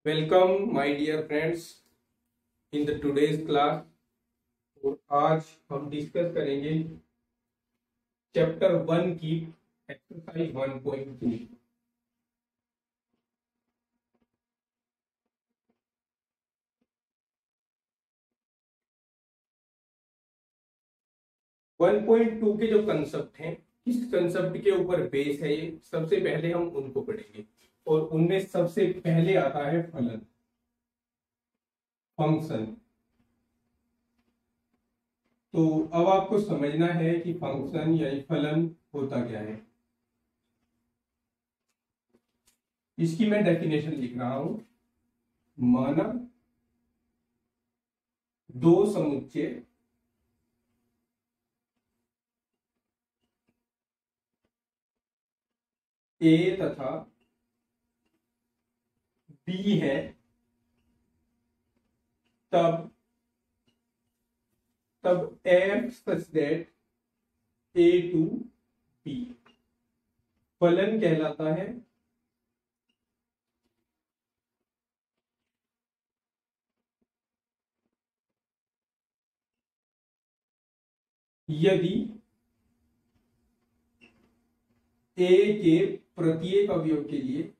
Welcome my dear friends in the today's class. और आज हम डिस्कस करेंगे चैप्टर 1 की एक्सरसाइज 1.3। वन पॉइंट टू के जो कंसेप्ट हैं, किस कंसेप्ट के ऊपर बेस है ये सबसे पहले हम उनको पढ़ेंगे। और उनमें सबसे पहले आता है फलन, फंक्शन। तो अब आपको समझना है कि फंक्शन या फलन होता क्या है। इसकी मैं डेफिनेशन लिख रहा हूं। माना दो समुच्चय ए तथा बी है, तब f such that A to B फलन कहलाता है। यदि ए के प्रत्येक अवयव के लिए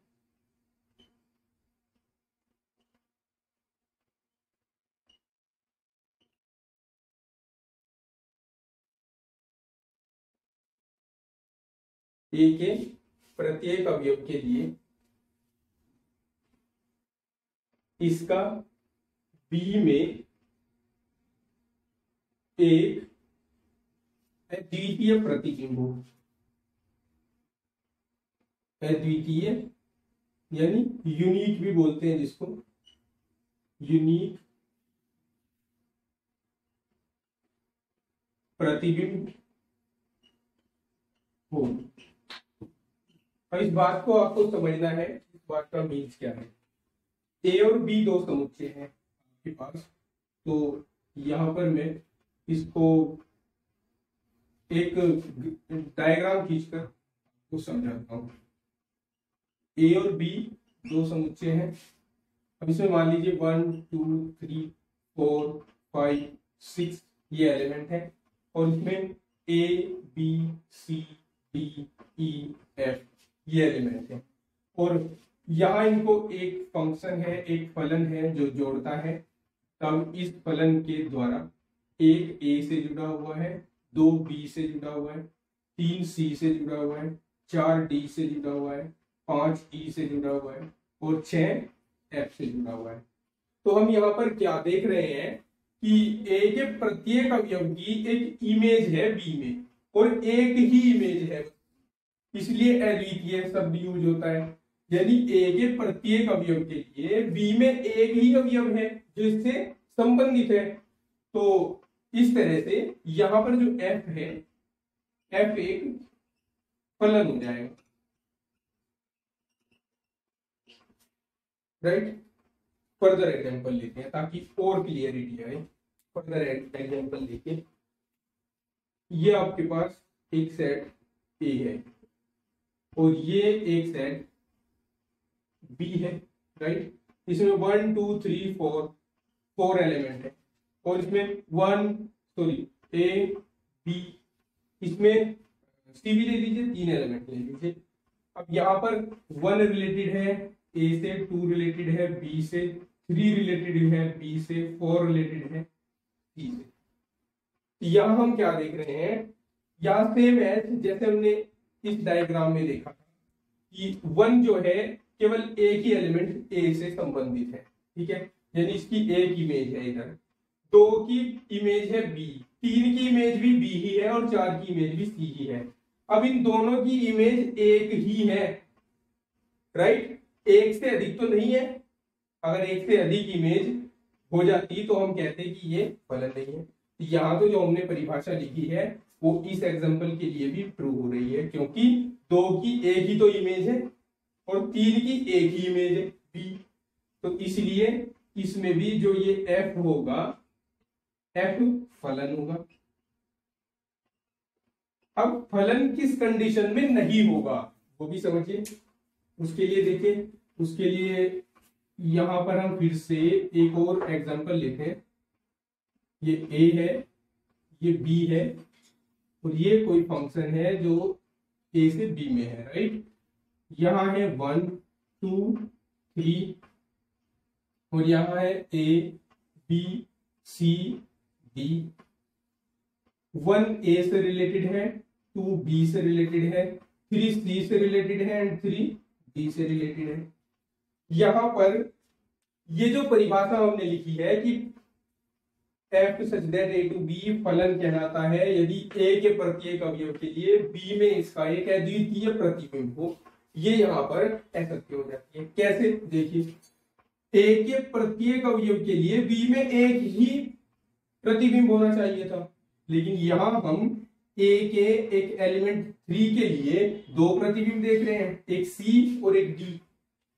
ए के प्रत्येक अवयव के लिए इसका बी में एक अद्वितीय प्रतिबिंब हो। अद्वितीय यानी यूनिक भी बोलते हैं जिसको, यूनिक प्रतिबिंब हो। अब इस बात को आपको समझना है, इस बात का मीन्स क्या है। ए और बी दो समुच्चय हैं आपके पास, तो यहां पर मैं इसको एक डायग्राम खींचकर आपको समझाता हूं। ए और बी दो समुच्चय हैं। अब इसमें मान लीजिए 1 2 3 4 5 6 ये एलिमेंट है, और इसमें a b c d e f ये एलिमेंट है। और यहाँ इनको एक फंक्शन है, एक फलन है जो जोड़ता है। तब इस फलन के द्वारा एक ए से जुड़ा हुआ है, 2 बी से जुड़ा हुआ है, 3 सी से जुड़ा हुआ है, 4 डी से जुड़ा हुआ है, 5 ई से जुड़ा हुआ है और 6 एफ से जुड़ा हुआ है। तो हम यहाँ पर क्या देख रहे हैं कि ए के प्रत्येक अवयव की एक इमेज है बी में, और एक ही इमेज है, इसलिए अद्वितीय शब्द यूज होता है। यानी ए के प्रत्येक अवयव के लिए बी में एक ही अवयव है जो इससे संबंधित है। तो इस तरह से यहां पर जो एफ है, एफ एक फलन हो जाएगा, राइट। फर्दर एग्जांपल लेते हैं ताकि और क्लियरिटी आए। फर्दर एग्जांपल लेके, ये आपके पास एक सेट ए है और ये एक सेट बी है, राइट। इसमें 1 2 3 4 एलिमेंट है, और इसमें ए बी, इसमें सी भी ले लीजिए, 3 एलिमेंट ले लीजिए। अब यहाँ पर 1 रिलेटेड है ए से, 2 रिलेटेड है बी से, 3 रिलेटेड है बी से, 4 रिलेटेड है सी से। यहाँ हम क्या देख रहे हैं, यहाँ सेम एज जैसे हमने इस डायग्राम में देखा कि 1 जो है केवल एक ही एलिमेंट ए से संबंधित है, ठीक है। यानी इसकी एक इमेज है इधर, 2 की इमेज है बी, 3 की इमेज भी बी ही है और 4 की इमेज भी सी ही है। अब इन दोनों की इमेज एक ही है, राइट। एक से अधिक तो नहीं है। अगर एक से अधिक इमेज हो जाती तो हम कहते कि ये फलन नहीं है। यहाँ तो जो हमने परिभाषा लिखी है वो इस एग्जांपल के लिए भी ट्रू हो रही है, क्योंकि 2 की एक ही तो इमेज है और 3 की एक ही इमेज है बी। तो इसलिए इसमें भी जो ये एफ होगा, एफ फलन होगा। अब फलन किस कंडीशन में नहीं होगा वो भी समझिए। उसके लिए देखिए, उसके लिए यहां पर हम फिर से एक और एग्जांपल लेते हैं। ये ए है, ये बी है, और ये कोई फंक्शन है जो ए से बी में है, राइट। यहां है 1 2 3, और यहां है ए बी सी डी। 1 ए से रिलेटेड है, 2 बी से रिलेटेड है, 3 सी से रिलेटेड है, एंड 3 डी से रिलेटेड है। यहां पर ये जो परिभाषा हमने लिखी है कि f such that a to b फलन कहलाता है यदि a के प्रत्येक अवयव के लिए b में इसका एक अद्वितीय प्रतिबिंब हो। ये यहाँ पर असत्य हो जाती है। कैसे? देखिए, a के प्रत्येक अवयव के लिए b में एक ही प्रतिबिंब होना चाहिए था, लेकिन यहां हम a के एक एलिमेंट 3 के लिए दो प्रतिबिंब देख रहे हैं, एक c और एक d।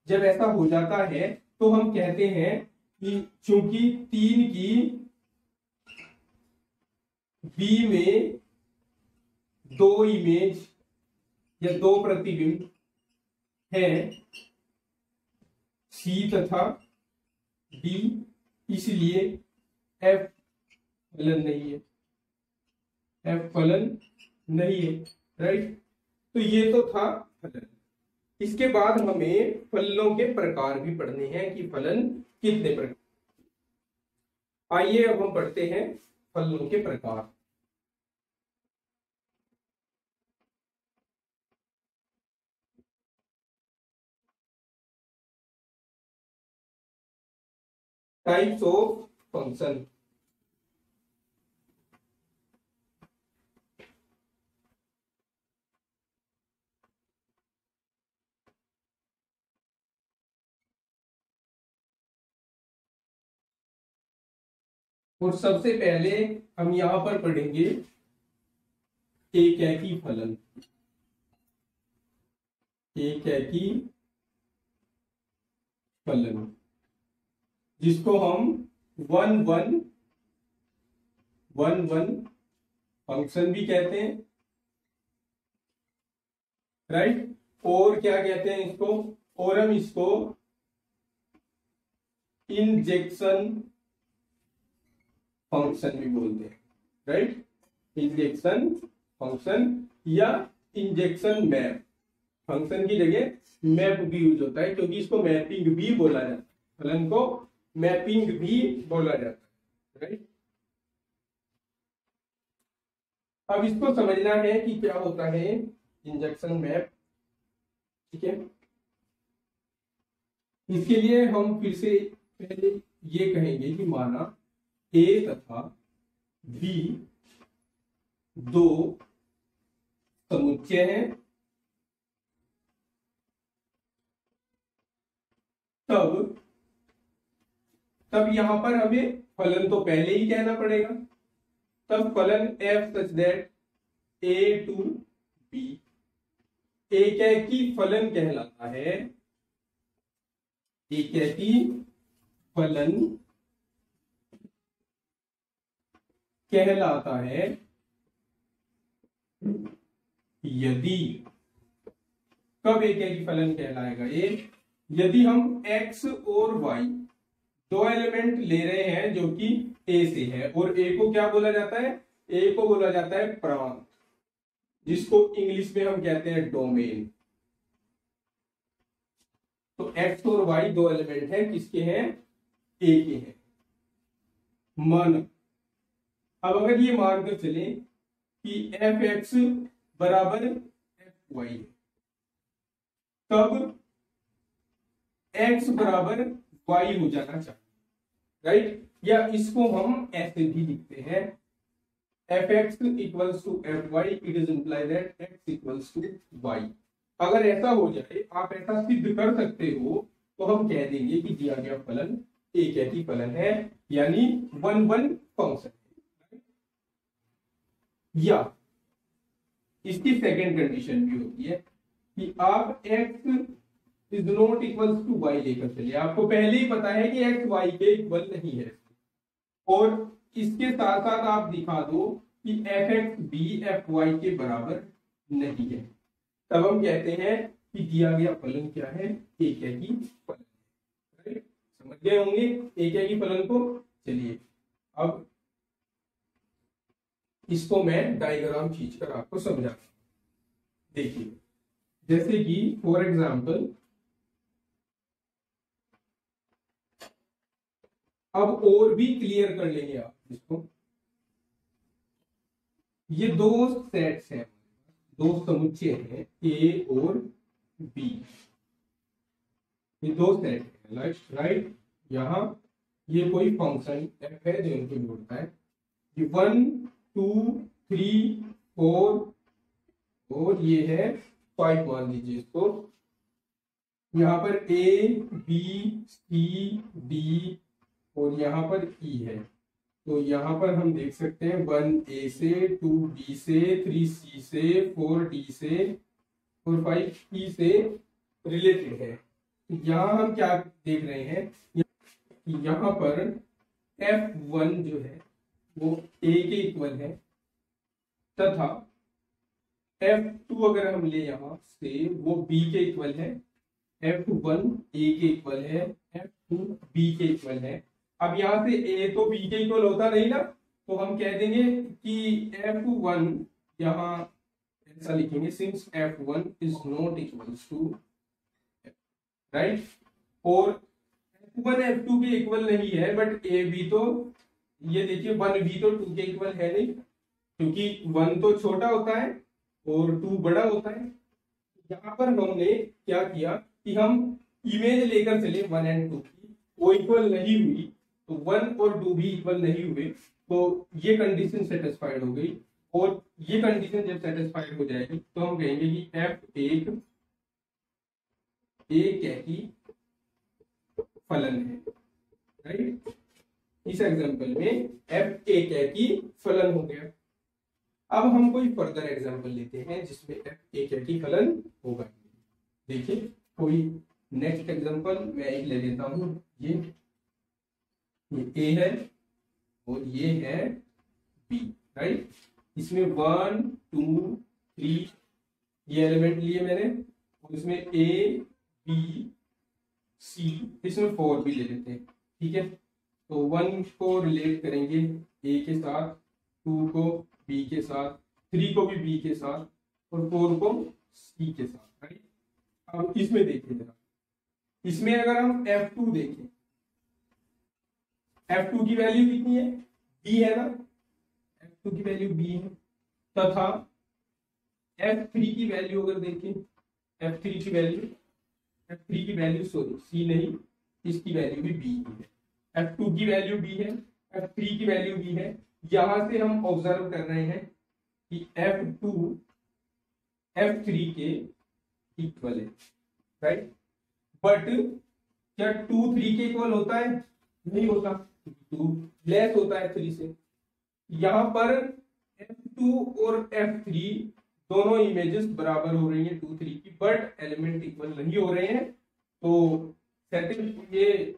जब ऐसा हो जाता है तो हम कहते हैं कि चूंकि 3 की B में दो इमेज या दो प्रतिबिंब हैं, C तथा D, इसलिए F फलन नहीं है, F फलन नहीं है, राइट। तो ये तो था फलन। इसके बाद हमें फलनों के प्रकार भी पढ़ने हैं कि फलन कितने प्रकार। आइए अब हम पढ़ते हैं फलनों के प्रकार। Types of function. और सबसे पहले हम यहां पर पढ़ेंगे एकैकी फलन। एकैकी फलन जिसको हम 1 1 फंक्शन भी कहते हैं, राइट। और क्या कहते हैं इसको? और हम इसको इंजेक्शन फंक्शन भी बोलते हैं, राइट। इंजेक्शन फंक्शन या इंजेक्शन मैप। फंक्शन की जगह मैप भी यूज होता है, क्योंकि इसको मैपिंग भी बोला जाता है, फलन को मैपिंग भी बोला जाता है, राइट। अब इसको समझना है कि क्या होता है इंजेक्शन मैप, ठीक है। इसके लिए हम फिर से पहले ये कहेंगे कि माना A तथा B दो समुच्चय हैं, तब यहां पर हमें फलन तो पहले ही कहना पड़ेगा। तब फलन f such that a to b एकैकी फलन कहलाता है। एकैकी फलन कहलाता है यदि, कब एकैकी फलन कहलाएगा ये? यदि हम x और y दो एलिमेंट ले रहे हैं जो कि a से है, और a को क्या बोला जाता है? a को बोला जाता है प्रांत, जिसको इंग्लिश में हम कहते हैं डोमेन। तो x और y दो एलिमेंट हैं, किसके हैं? a के हैं। मान, अब अगर ये मानकर चले कि f(x) बराबर f(y) है, तब x बराबर y हो जाना चाहिए, राइट। या इसको हम ऐसे भी लिखते हैं f(x) equals to f(y), it is imply that x equals to y। अगर ऐसा हो जाए, आप ऐसा सिद्ध कर सकते हो, तो हम कह देंगे कि दिया गया फलन एकैकी फलन है, यानी 1 1 फंक्शन है। या इसकी सेकेंड कंडीशन भी होती है कि आप x is not equals to y लेकर चलिए। आपको पहले ही पता है कि x y के इक्वल नहीं है, और इसके साथ साथ आप दिखा दो कि f(x) भी f(y) के बराबर नहीं है, तब हम कहते हैं कि दिया गया फलन क्या है? एकैकी फलन, राइट। समझ गए होंगे एक एक ही फलन को। चलिए अब इसको मैं डायग्राम खींचकर आपको समझाता हूं। देखिए जैसे कि फॉर एग्जांपल अब और भी क्लियर कर लेंगे आप इसको। ये दो सेट्स हैं, दो समुच्चय हैं ए और बी, ये दो सेट है राइट। यहाँ ये कोई फंक्शन एफ है जो इनको जोड़ता है, ये 1 2 3 4 और ये है 5 मान लीजिए इसको। यहाँ पर ए बी सी डी और यहाँ पर ई है। तो यहाँ पर हम देख सकते हैं 1 ए से 2 बी से 3 सी से 4 डी से और 5 ई से रिलेटेड है। यहाँ हम क्या देख रहे हैं कि यहाँ पर F1 जो है वो A के इक्वल है तथा F2 अगर हम ले यहाँ से वो B के इक्वल है, F1 A के इक्वल है, F2 B के इक्वल है। अब यहाँ से A तो B के इक्वल होता नहीं ना, तो हम कह देंगे कि F1 यहाँ ऐसा लिखेंगे since F1 is not equals to right. और F1 F2 के इक्वल नहीं है बट ए बी तो ये देखिए 1 बी तो 2 के इक्वल है नहीं, क्योंकि 1 तो छोटा होता है और 2 बड़ा होता है। यहाँ पर हमने क्या किया कि हम इमेज लेकर चले 1 और 2 की, वो इक्वल नहीं हुई तो 1 और 2 भी इक्वल नहीं हुए, तो ये कंडीशन सेटिस्फाइड हो गई। और ये कंडीशन जब सेटिस्फाइड हो जाएगी तो हम कहेंगे कि F एक ही फलन है राइट। इस एग्जांपल में F एक ही फलन हो गया। अब हम कोई फर्दर एग्जांपल लेते हैं जिसमें F एक ही फलन होगा। देखिए कोई नेक्स्ट एग्जांपल मैं एक ले लेता हूं, ये A है और ये है B राइट। इसमें 1 2 3 ये एलिमेंट लिए मैंने और इसमें A B C, इसमें 4 भी ले लेते हैं ठीक है। तो 1 को रिलेट करेंगे A के साथ, 2 को B के साथ, 3 को भी B के साथ और 4 को C के साथ राइट। अब इसमें देखिए जरा, इसमें अगर हम F2 देखें, F2 की वैल्यू कितनी है, B है ना, F2 की वैल्यू B है तथा F3 की वैल्यू अगर देखें, F3 की वैल्यू सॉरी C नहीं, इसकी वैल्यू भी B है। F2 की वैल्यू B है, F3 की वैल्यू B है। यहां से हम ऑब्जर्व कर रहे हैं कि F2 F3 के इक्वल है राइट। बट क्या 2 3 के इक्वल होता है, नहीं होता, 2 लेस होता है 3 से। यहां पर F2 और F3 दोनों इमेजेस बराबर हो रही हैं 2 3 की, बट एलिमेंट इक्वल नहीं हो रहे हैं। तो ये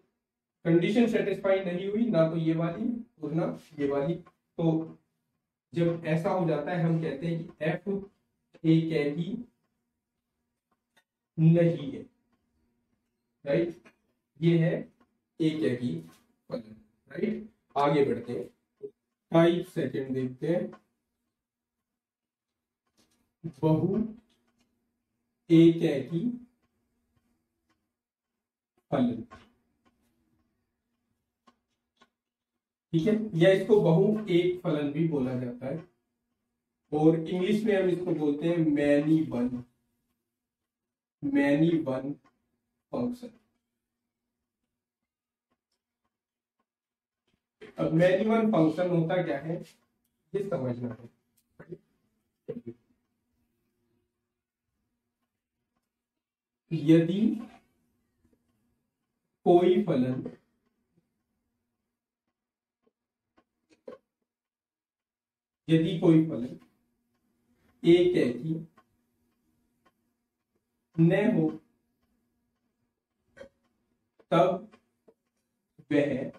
कंडीशन सेटिस्फाई नहीं हुई, ना तो ये वाली और ना ये वाली। तो जब ऐसा हो जाता है हम कहते हैं कि F एक ही नहीं है राइट। ये है एक ही फलन राइट। आगे बढ़ते हैं, 5 सेकेंड देखते हैं। बहु एक ही फलन ठीक है, या इसको बहु एक फलन भी बोला जाता है और इंग्लिश में हम इसको बोलते हैं मैनी वन फंक्शन। अब मैनी वन फंक्शन होता क्या है ये समझना है। यदि कोई फलन एक ही न हो तब वह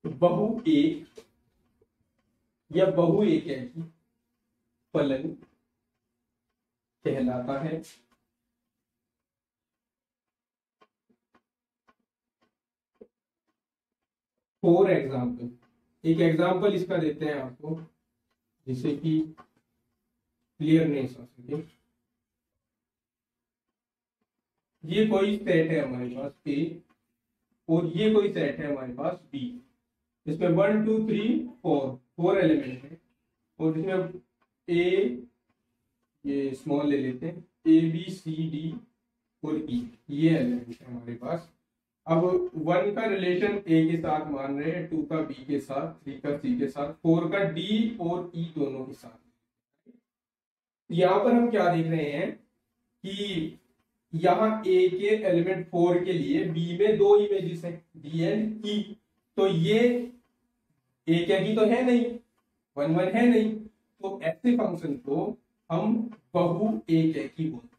बहु एक या बहु एक ही फलन कहलाता है। फॉर एग्जाम्पल, एक एग्जाम्पल इसका देते हैं आपको जिससे कि क्लियरनेस आ सके। ये कोई सेट है हमारे पास ए और ये कोई सेट है हमारे पास बी। इसमें 1 2 3 4 4 एलिमेंट है और इसमें ए, ये स्मॉल ले लेते हैं, ए बी सी डी और ई, ये एलिमेंट है हमारे पास। अब 1 का रिलेशन ए के साथ मान रहे हैं, 2 का बी के साथ, 3 का सी के साथ, 4 का डी और ई दोनों के साथ। यहां पर हम क्या देख रहे हैं कि यहाँ ए के एलिमेंट 4 के लिए बी में 2 इमेजेस हैं, डी एंड ई। तो ये एक ही तो है नहीं, 1 1 है नहीं, तो ऐसे फंक्शन को हम बहु एक ही बोलते हैं,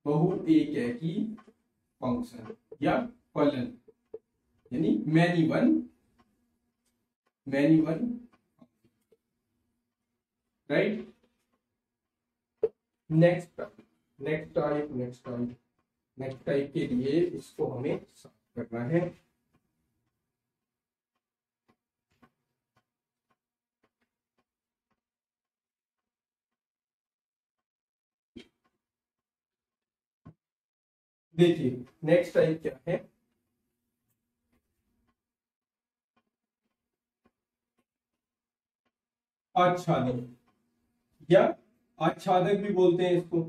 बहु एक ही फंक्शन या फलन, यानी many one, right. Next type के लिए इसको हमें साफ करना है। देखिए नेक्स्ट टाइप क्या है, आच्छादक या आच्छादक भी बोलते हैं इसको,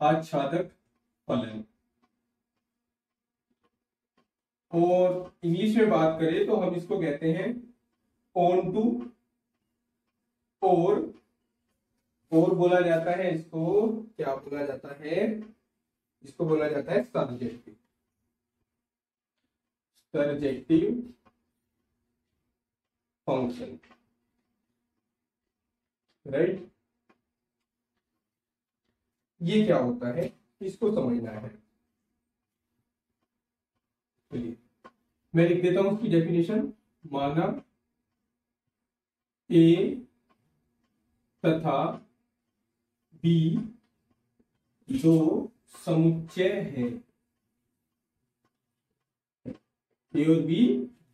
आच्छादक फलन। और इंग्लिश में बात करें तो हम इसको कहते हैं ऑन टू, और बोला जाता है इसको, क्या बोला जाता है, इसको बोला जाता है सरजेक्टिव फंक्शन, राइट। ये क्या होता है इसको समझना है। चलिए मैं लिख देता हूं उसकी डेफिनेशन। माना ए तथा बी दो समुच्चय है, ए और बी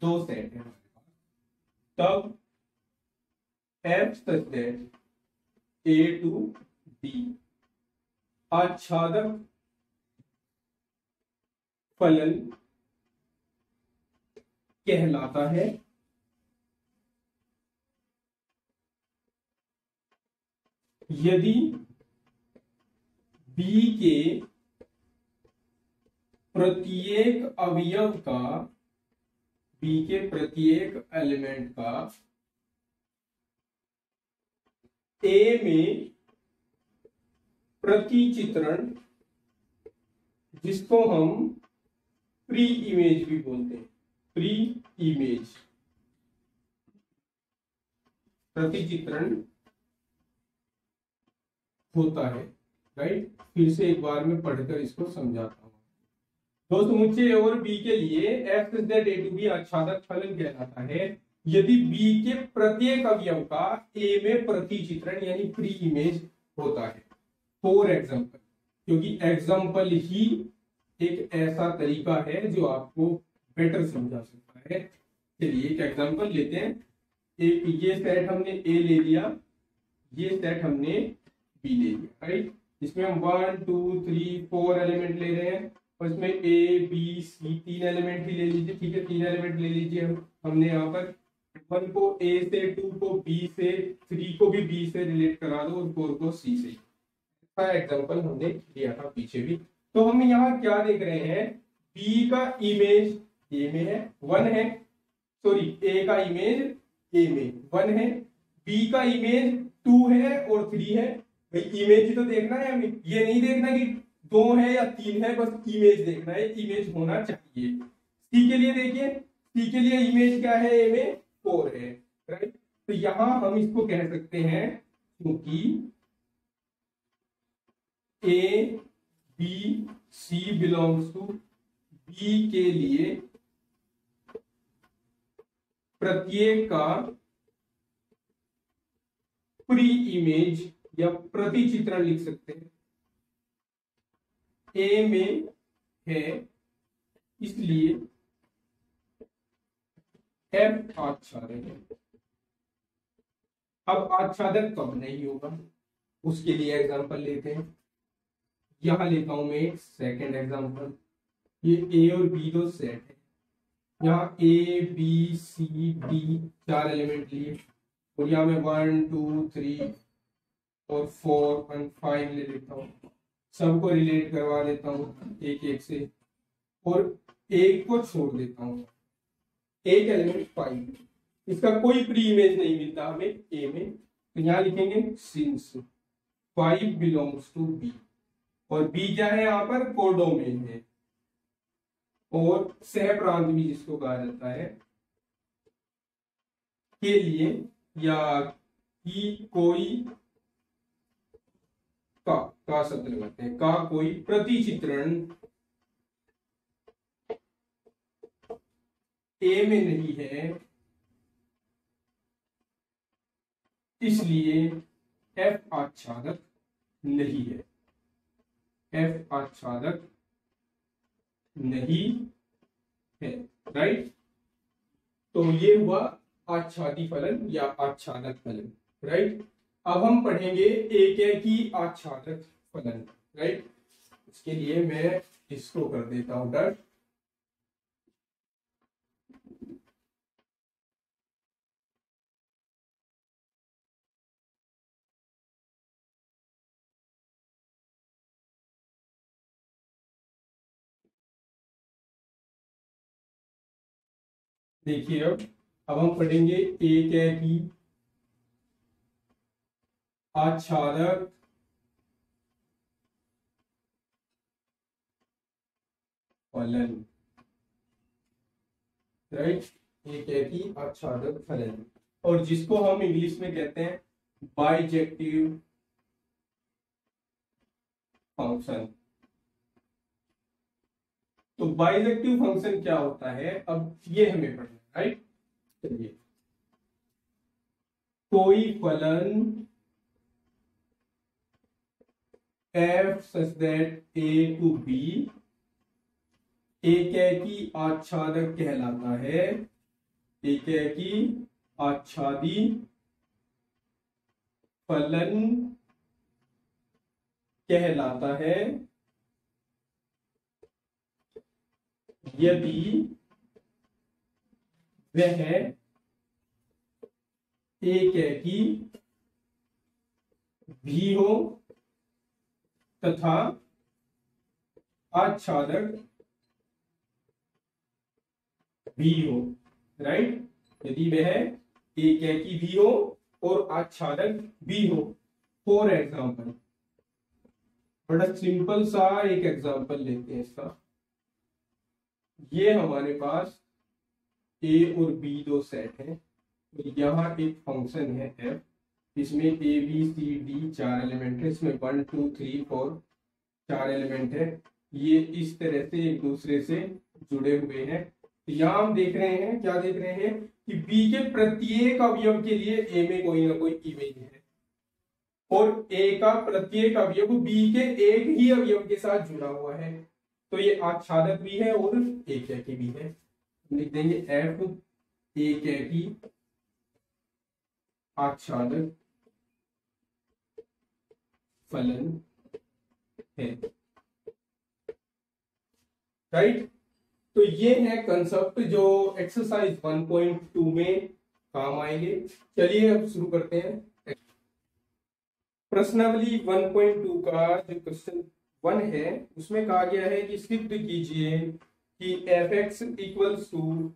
दो सेट है, तब f such that A to B आच्छादक फलन कहलाता है यदि बी के प्रत्येक अवयव का, बी के प्रत्येक एलिमेंट का ए में प्रतिचित्रण, जिसको हम प्री इमेज भी बोलते हैं, प्री इमेज प्रतिचित्रण होता है, राइट। फिर से एक बार में पढ़कर इसको समझाता हूं। दो समुच्चय और बी के लिए f such that A to B आच्छादक फलन कहलाता है यदि बी के प्रत्येक अवयव का ए में प्रतिचित्रण यानी प्री इमेज होता है। फॉर एग्जाम्पल, क्योंकि एग्जाम्पल ही एक ऐसा तरीका है जो आपको बेटर समझा सकता है। चलिए एक एग्जाम्पल लेते हैं। एक ये सेट हमने ए ले लिया, ये सेट हमने बी ले लिया, राइट। इसमें हम 1 2 3 4 एलिमेंट ले रहे हैं और इसमें ए बी सी 3 एलिमेंट ही ले लीजिए, ठीक है। 3 एलिमेंट ले लीजिए हमने यहाँ पर 1 को ए से, 2 को बी से, 3 को भी बी से रिलेट करा दो और 4 को सी से। ऐसा एग्जाम्पल हमने लिया था पीछे भी। तो हम यहाँ क्या देख रहे हैं, बी का इमेज ए में है, 1 है, सॉरी ए का इमेज ए में 1 है, बी का इमेज 2 है और 3 है। भाई इमेज ही तो देखना है हमें, ये नहीं देखना कि 2 है या 3 है, बस इमेज देखना है, इमेज होना चाहिए। सी के लिए देखिए, सी के लिए इमेज क्या है, ए में 4 है, राइट। तो यहां हम इसको कह सकते हैं क्योंकि a b c belongs to B के लिए प्रत्येक का प्री इमेज या प्रतिचित्रण लिख सकते हैं ए में है, इसलिए एफ आच्छादक है। अब आच्छादक कब नहीं होगा उसके लिए एग्जांपल लेते हैं। यहां लेता हूं मैं सेकंड एग्जांपल। ये ए और बी दो सेट है, यहाँ a b c d 4 element लिए और यहाँ मैं 1 2 3 और 4 और 5 ले लेता हूँ, सबको रिलेट करवा देता हूँ एक एक से और एक को छोड़ देता हूँ। एक एलिमेंट 5, इसका कोई प्री इमेज नहीं मिलता हमें ए में, तो यहाँ लिखेंगे सिंस 5 बिलोंग्स टू बी, और बी क्या है यहाँ पर कोडोमेन है और सह प्रांत भी जिसको कहा जाता है के लिए, या कि कोई का शब्द लगाते हैं, का कोई प्रतिचित्रण ए में नहीं है, इसलिए एफ आच्छादक नहीं है। एफ आच्छादक नहीं है, राइट। तो ये हुआ आच्छादी फलन या आच्छादक फलन, राइट। अब हम पढ़ेंगे एकेकी आच्छादक फलन, राइट। इसके लिए मैं इसको कर देता हूं डर। देखिए अब हम पढ़ेंगे एकेकी आच्छादक फलन, राइट। एकेकी आच्छादक फलन, और जिसको हम इंग्लिश में कहते हैं बाइजेक्टिव फंक्शन। तो बाइजेक्टिव फंक्शन क्या होता है, अब ये हमें पढ़ना है, राइट। चलिए, कोई फलन f such that a to b एकेकी आच्छादक कहलाता है। एकेकी आच्छादी फलन कहलाता है यदि वह एकेकी भी हो तथा आच्छादक भी हो, राइट। यदि वह एकेकी भी हो और आच्छादक भी हो। फॉर एग्जाम्पल, बड़ा सिंपल सा एक एग्जाम्पल लेते हैं इसका। ये हमारे पास ए और बी दो सेट है, यहाँ एक फंक्शन है f, इसमें a b c d 4 element है, इसमें 1 2 3 4 4 एलिमेंट है। ये इस तरह से एक दूसरे से जुड़े हुए हैं। तो यहाँ हम देख रहे हैं, क्या देख रहे हैं कि बी के प्रत्येक अवयव के लिए ए में कोई ना कोई इमेज है, और ए का प्रत्येक अवयव बी के एक ही अवयव के साथ जुड़ा हुआ है। तो ये आच्छादक भी है और एकेकी भी है। लिख देंगे एफ एकेकी आच्छादक फलन है, राइट। तो ये है कंसेप्ट जो एक्सरसाइज 1.2 में काम आएंगे। चलिए अब शुरू करते हैं। प्रश्नावली 1.2 का जो क्वेश्चन 1 है उसमें कहा गया है कि सिद्ध कीजिए कि f(x) इक्वल्स टू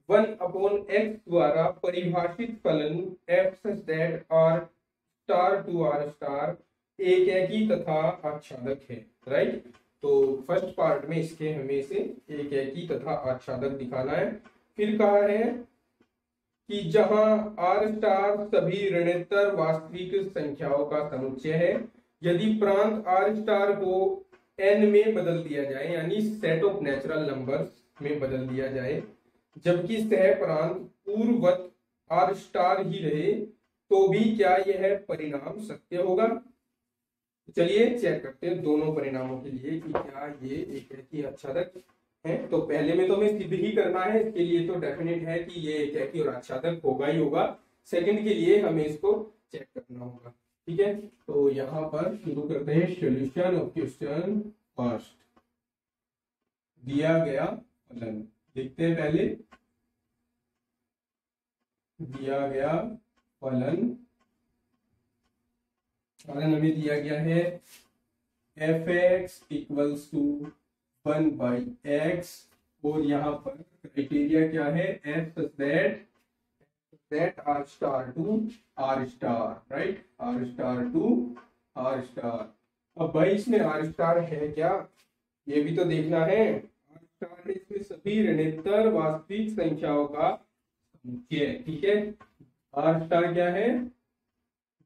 1/x द्वारा परिभाषित फलन f such that r star to r star एकेकी तथा आच्छादक है, राइट। तो फर्स्ट पार्ट में इसके हमें से एकेकी तथा आच्छादक दिखाना है। फिर कहा है कि जहां r स्टार सभी ऋणोत्तर वास्तविक संख्याओं का समुच्चय है, यदि प्रांत r स्टार को n में बदल दिया जाए, यानी सेट ऑफ नेचुरल नंबर्स में बदल दिया जाए, जबकि सह प्रांत पूर्ववत r स्टार ही रहे, तो भी क्या यह परिणाम सत्य होगा। चलिए चेक करते हैं दोनों परिणामों के लिए कि क्या ये एकेकी आच्छादक है। तो पहले में तो हमें सिद्ध ही करना है, इसके लिए तो डेफिनेट है कि ये एकाकी और आच्छादक होगा ही होगा। सेकंड के लिए हमें इसको चेक करना होगा। ठीक है, तो यहाँ पर शुरू करते हैं सॉल्यूशन ऑफ क्वेश्चन फर्स्ट। दिया गया फलन लिखते हैं पहले। दिया गया फलन हमें दिया गया है f x equals to 1/x, और यहाँ पर क्राइटेरिया क्या है, f that R star to R star, right, R star to R star. अब भाई इसमें आर स्टार है क्या, ये भी तो देखना है। आर स्टार है इसमें सभी ऋणात्मक वास्तविक संख्याओं का समुच्चय। ठीक है, आर स्टार क्या है,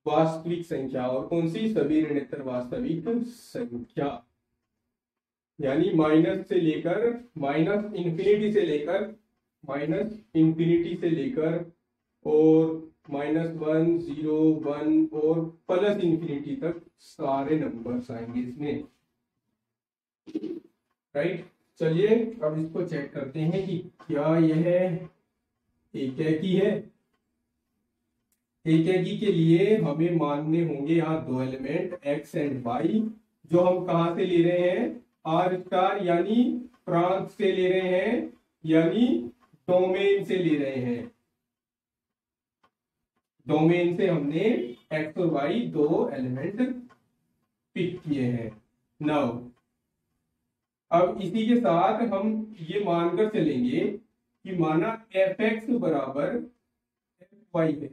वास्तविक संख्या, और कौन सी, सभी ऋणात्मक वास्तविक संख्या, यानी माइनस से लेकर माइनस इंफिनिटी से लेकर और -1 0 1 और प्लस इंफिनिटी तक सारे नंबर्स आएंगे इसमें, राइट। चलिए अब इसको चेक करते हैं कि क्या यह एकाकी है। एकाकी के लिए हमें मानने होंगे यहाँ दो एलिमेंट x एंड y, जो हम कहां से ले रहे हैं, आर स्टार यानी प्रांत से ले रहे हैं, यानी डोमेन से ले रहे हैं। डोमेन से हमने x और y दो एलिमेंट पिक किए हैं। नाउ अब इसी के साथ हम ये मानकर चलेंगे कि माना fx बराबर fy है।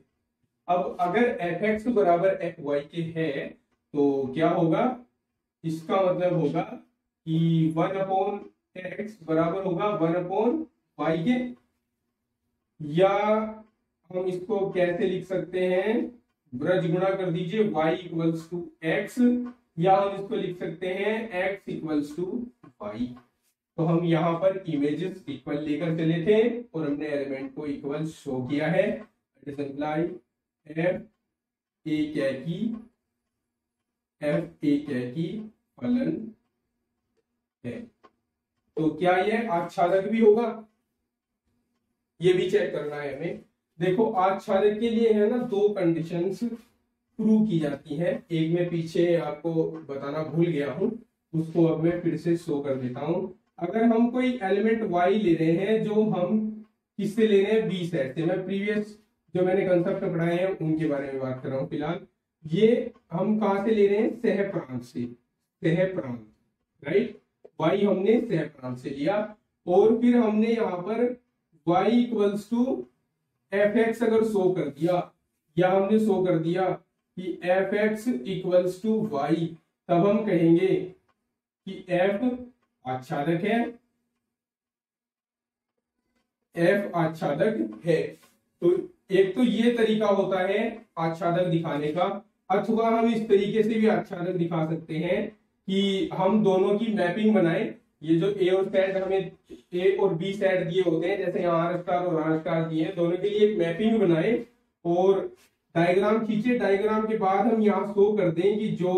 अब अगर fx बराबर fy के है तो क्या होगा, इसका मतलब होगा कि 1/x बराबर होगा 1/y के, या हम इसको कैसे लिख सकते हैं, ब्रज गुणा कर दीजिए y इक्वल्स टू x, या हम इसको लिख सकते हैं x इक्वल्स टू y। तो हम यहाँ पर इमेजेस इक्वल लेकर चले थे और हमने एलिमेंट को इक्वल शो किया है। इट इज इम्प्लाई एफ एकाकी फलन है। तो क्या यह आच्छादक भी होगा, ये भी चेक करना है हमें। देखो आच्छादक के लिए है ना दो कंडीशंस प्रूव की जाती है। एक मैं पीछे आपको बताना भूल गया हूं, उसको अब मैं फिर से शो कर देता हूं। अगर हम कोई एलिमेंट y ले रहे हैं, जो हम किससे ले रहे हैं, बी सेट से। मैं प्रीवियस जो मैंने कंसेप्ट पढ़ाए हैं उनके बारे में बात कर रहा हूं फिलहाल। ये हम कहां से ले रहे हैं, सह प्रांत से, सह प्रांत, राइट। y हमने सह प्रांत से लिया, और फिर हमने यहाँ पर y equals to f x अगर शो कर दिया, या हमने शो कर दिया कि f x equals to y, तब हम कहेंगे कि f आच्छादक है, f आच्छादक है। तो एक तो ये तरीका होता है आच्छादक दिखाने का, अथवा हम इस तरीके से भी आच्छादक दिखा सकते हैं कि हम दोनों की मैपिंग बनाए। ये जो ए और सेट हमें ए और बी सेट दिए होते हैं, जैसे यहाँ आर स्टार और आर स्टार दिए हैं, दोनों के लिए एक मैपिंग बनाए और डायग्राम खींचे। डायग्राम के बाद हम यहाँ शो कर दें कि जो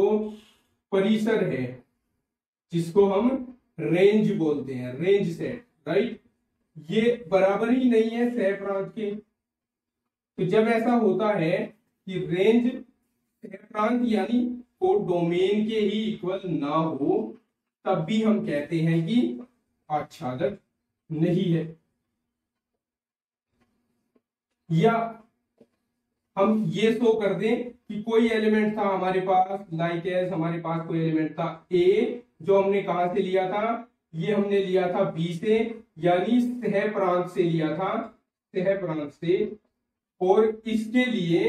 परिसर है, जिसको हम रेंज बोलते हैं, रेंज सेट, राइट, ये बराबर ही नहीं है सह प्रांत के। तो जब ऐसा होता है कि रेंज सह प्रांत यानी को डोमेन के ही इक्वल ना हो, तब भी हम कहते हैं कि आच्छादक नहीं है। या हम ये शो कर दें कि कोई एलिमेंट था हमारे पास, लाइक एज हमारे पास कोई एलिमेंट था ए, जो हमने कहां से लिया था, ये हमने लिया था बी से, यानी सह प्रांत से लिया था, सह प्रांत से। और इसके लिए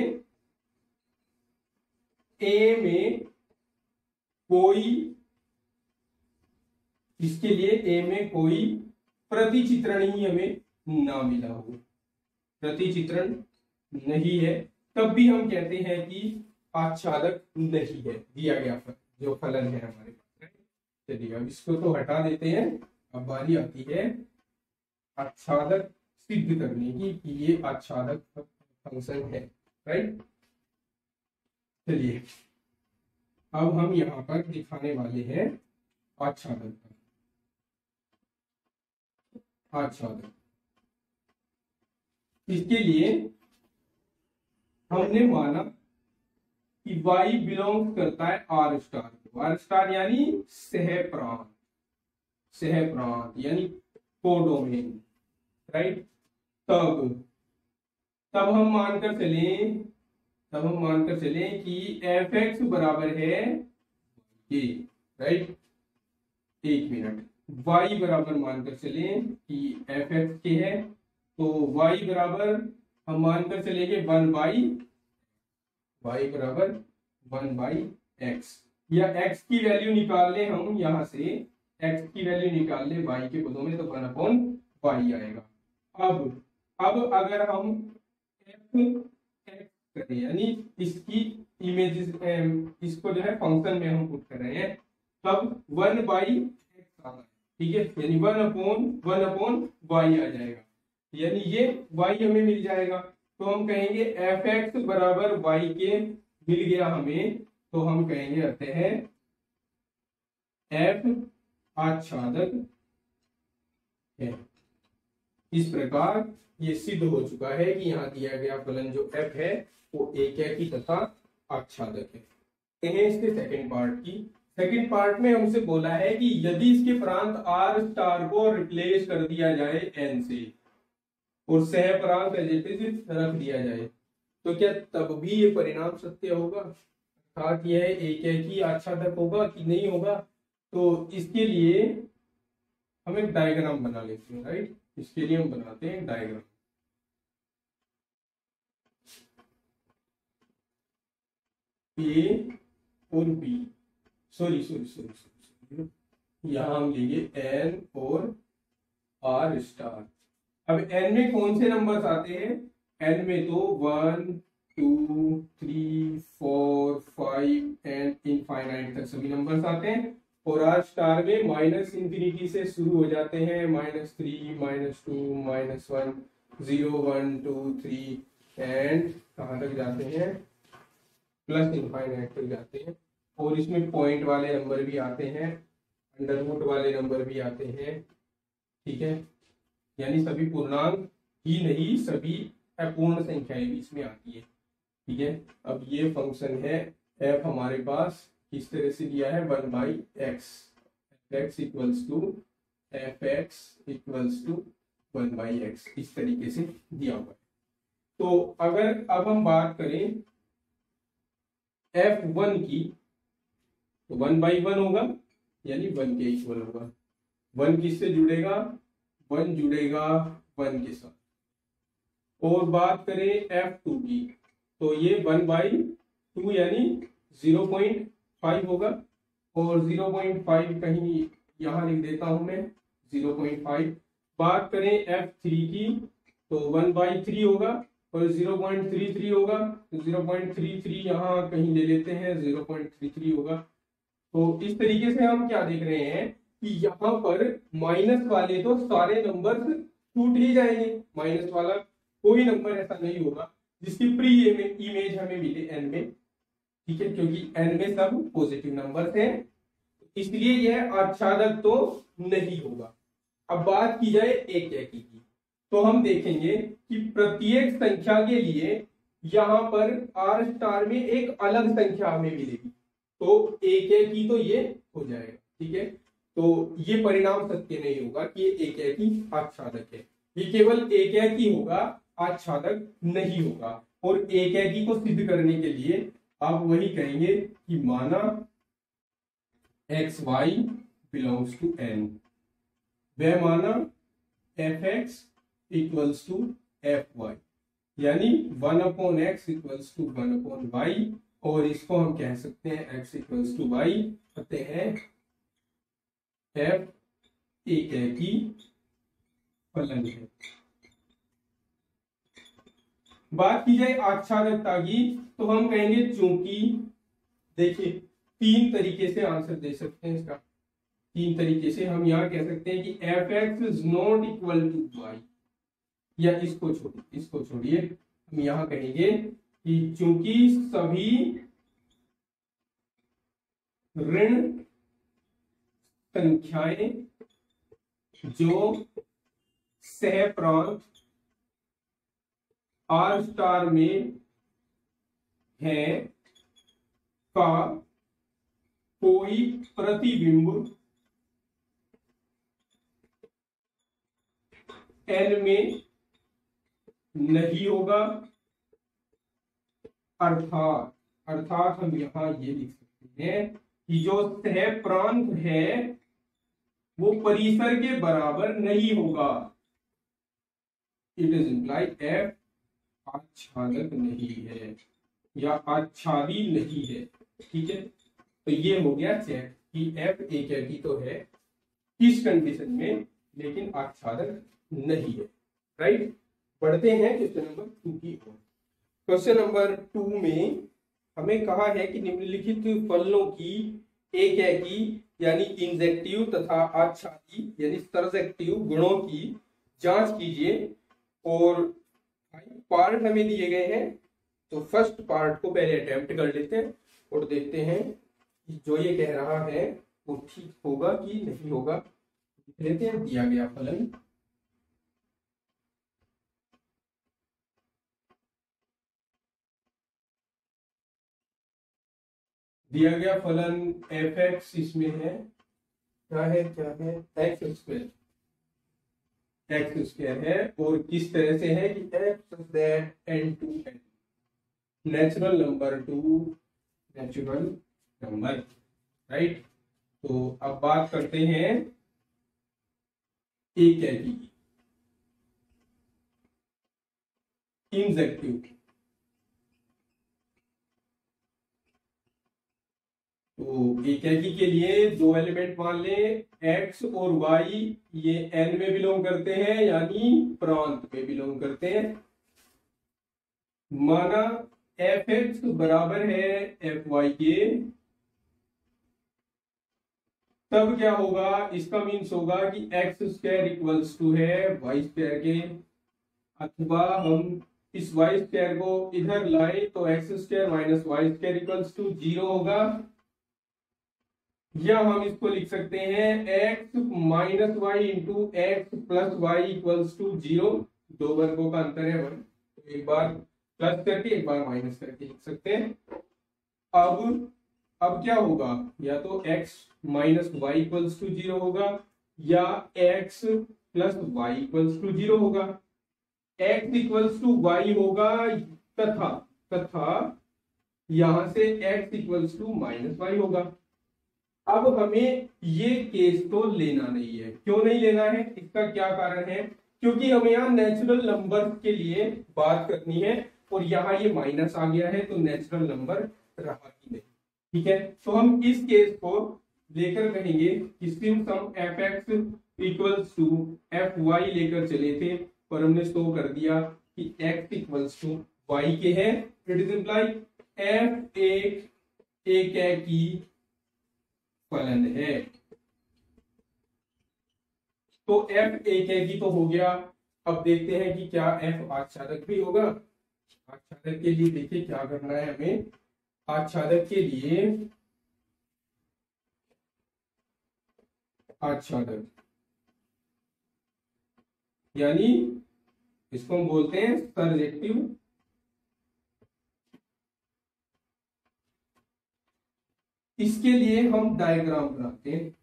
ए में कोई, इसके लिए ए में कोई प्रतिचित्रण ही हमें ना मिला हो, प्रतिचित्रण नहीं है, तब भी हम कहते हैं कि आच्छादक नहीं है दिया गया जो फलन है हमारे पास। चलिए अब इसको तो हटा देते हैं। अब बारी आती है आच्छादक सिद्ध करने की कि ये आच्छादक फंक्शन है, राइट। चलिए अब हम यहाँ पर दिखाने वाले हैं आच्छादक। आच्छादक। इसके लिए हमने माना कि y बिलोंग करता है आर स्टार को। आर स्टार यानी सह प्रांत यानी कोडोमेन, राइट। तब हम मानकर चलें कि एफ एक्स बराबर है ये, राइट। एक मिनट, y बराबर मानकर चलें कि एफ एक्स के है, तो y बराबर हम मानकर चलेंगे 1/x, या x की वैल्यू निकाल लें हम यहां से, x की वैल्यू निकाल लें y के पदों में, तो 1/y आएगा। अब अगर हम f x करें, यानी इसकी इमेजेस, इसको जो है फंक्शन में हम पुट कर रहे हैं, तब 1/x आ रहा है, ठीक है, यानी 1/y आ जाएगा, यानी ये y हमें मिल जाएगा। तो हम कहेंगे एफ एक्स बराबर y के मिल गया हमें, तो हम कहेंगे आते हैं f आच्छादक है। इस प्रकार ये सिद्ध हो चुका है कि यहाँ दिया गया फलन जो f है वो एकेकी तथा आच्छादक है। इसके सेकंड पार्ट में हमसे बोला है कि यदि इसके प्रांत r स्टार को रिप्लेस कर दिया जाए n से और सह प्रांत रख दिया जाए, तो क्या तब भी ये परिणाम सत्य होगा, अर्थात यह एकेकी आच्छादक होगा कि नहीं होगा? तो इसके लिए हम एक डायग्राम बना लेते हैं, राइट। इसके लिए हम बनाते हैं डायग्राम। ए और बी, सॉरी यहां हम लेंगे एन और आर स्टार। अब एन में कौन से नंबर्स आते हैं? एन में तो 1 2 3 4 5 एंड इनफाइनाइट तक सभी नंबर्स आते हैं, और आर स्टार में -इंफिनिटी से शुरू हो जाते हैं, -3 -2 -1 0 1 2 3 एंड कहाँ तक जाते हैं? प्लस इनफाइनाइट तक जाते हैं। और इसमें पॉइंट वाले नंबर भी आते हैं, अंडर रूट वाले नंबर भी आते हैं, ठीक है, यानी सभी पूर्णांक ही नहीं, सभी अपूर्ण संख्याएं भी इसमें आती है, ठीक है। अब ये फंक्शन है f हमारे पास किस तरह से दिया है? 1/x, x equals to fx equals to 1/x, इस तरीके से दिया हुआ है। तो अगर अब हम बात करें f1 की, तो 1/1 होगा, यानी 1 के इक्वल होगा। 1 किससे जुड़ेगा? 1 जुड़ेगा 1 के साथ। और बात करें f2 की, तो ये 1/2 यानी 0.5 होगा, और 0.5 कहीं यहां लिख देता हूं मैं, 0.5। बात करें f3 की, तो 1/3 होगा और 0.33 होगा, तो 0.33 यहाँ कहीं ले लेते हैं, 0.33 होगा। तो इस तरीके से हम क्या देख रहे हैं कि यहाँ पर माइनस वाले तो सारे नंबर छूट ही जाएंगे, माइनस वाला कोई नंबर ऐसा नहीं होगा जिसकी प्री इमेज हमें मिले एन में, ठीक है, क्योंकि एन में सब पॉजिटिव नंबर हैं, इसलिए यह आच्छादक तो नहीं होगा। अब बात की जाए एकेकी की, तो हम देखेंगे कि प्रत्येक संख्या के लिए यहाँ पर आर स्टार में एक अलग संख्या हमें मिलेगी, तो एकेकी तो ये हो जाएगा, ठीक है। तो ये परिणाम सत्य नहीं होगा कि ये एकेकी आच्छादक है, ये केवल एकेकी होगा, आच्छादक नहीं होगा। और एकेकी को सिद्ध करने के लिए आप वही कहेंगे कि माना xy बिलोंग्स टू n, वह माना fx इक्वल्स टू fy, यानी 1/x इक्वल्स टू 1/y, और इसको हम कह सकते हैं x इक्वल्स टू y, कहते हैं f एकेकी फलन है। बात की जाए आच्छादकता की, तो हम कहेंगे, चूंकि देखिए 3 तरीके से आंसर दे सकते हैं इसका, 3 तरीके से हम यहाँ कह सकते हैं कि fx is not equal to y, या इसको छोड़िए, हम यहाँ कहेंगे कि चूंकि सभी ऋण संख्याएं जो सह प्रांत आर स्टार में है का कोई प्रतिबिंब एन में नहीं होगा, अर्थात अर्थात हम यहां ये लिख सकते हैं कि जो सह प्रांत है वो परिसर के बराबर नहीं होगा। इट इज इम्प्लाई एफ आच्छादक नहीं है या आच्छादी नहीं है। ठीक है, तो ये हो गया चेक कि एफ एकाकी तो है किस कंडीशन में, लेकिन आच्छादक नहीं है। राइट, पढ़ते हैं क्वेश्चन नंबर 2 की ओर। क्वेश्चन नंबर 2 में हमें कहा है कि निम्नलिखित फलनों की एकाकी यानी इंजेक्टिव तथा आच्छादी यानी सर्जेक्टिव गुणों की जांच कीजिए। और पार्ट हमें दिए गए हैं, तो फर्स्ट पार्ट को पहले अटेम्प्ट कर लेते हैं और देखते हैं कि जो ये कह रहा है वो ठीक होगा कि नहीं होगा। देख लेते हैं दिया गया फलन। दिया गया फलन एफ एक्स इसमें है, क्या है एक्स स्क्वायर है। और किस तरह से है कि x that N to N natural number to natural number. Right, तो अब बात करते हैं एकाकी की, इंजेक्टिव। तो एकाकी के लिए दो एलिमेंट मान लें, x और y, ये n में बिलोंग करते हैं यानी प्रांत में बिलोंग करते हैं। माना एफ एक्स बराबर है एफ वाई के, तब क्या होगा, इसका मीन्स होगा कि एक्स स्क्वायर इक्वल्स टू है वाई स्क्वायर के, अथवा हम इस वाई स्क्वायर को इधर लाए तो x square minus y square equals to 0 होगा। या हम इसको लिख सकते हैं x minus y into x plus y equals to 0। दो वर्गों का अंतर है 1, तो एक बार प्लस करके एक बार माइनस करके लिख सकते हैं। अब क्या होगा, या तो x minus y equals to 0 होगा या x plus y equals to 0 होगा। x इक्वल्स टू वाई होगा तथा यहां से x equals to minus y होगा। अब हमें ये केस तो लेना नहीं है। क्यों नहीं लेना है, इसका क्या कारण है, क्योंकि हमें यहाँ नेचुरल नंबर के लिए बात करनी है और यहाँ ये माइनस आ गया है तो नेचुरल नंबर रहा ही नहीं। ठीक है, तो हम इस केस को लेकर कहेंगे कि सिंस हम f x equals to f y लेकर चले थे और हमने शो कर दिया कि एक्स इक्वल्स टू वाई के है, इट इज इम्प्लाई एफ एक की फलन है। तो एफ एक ही तो हो गया। अब देखते हैं कि क्या एफ आच्छादक भी होगा। आच्छादक के लिए देखिए क्या करना है हमें। आच्छादक के लिए आच्छादक यानी इसको हम बोलते हैं सर्जेक्टिव। इसके लिए हम डायग्राम बनाते हैं।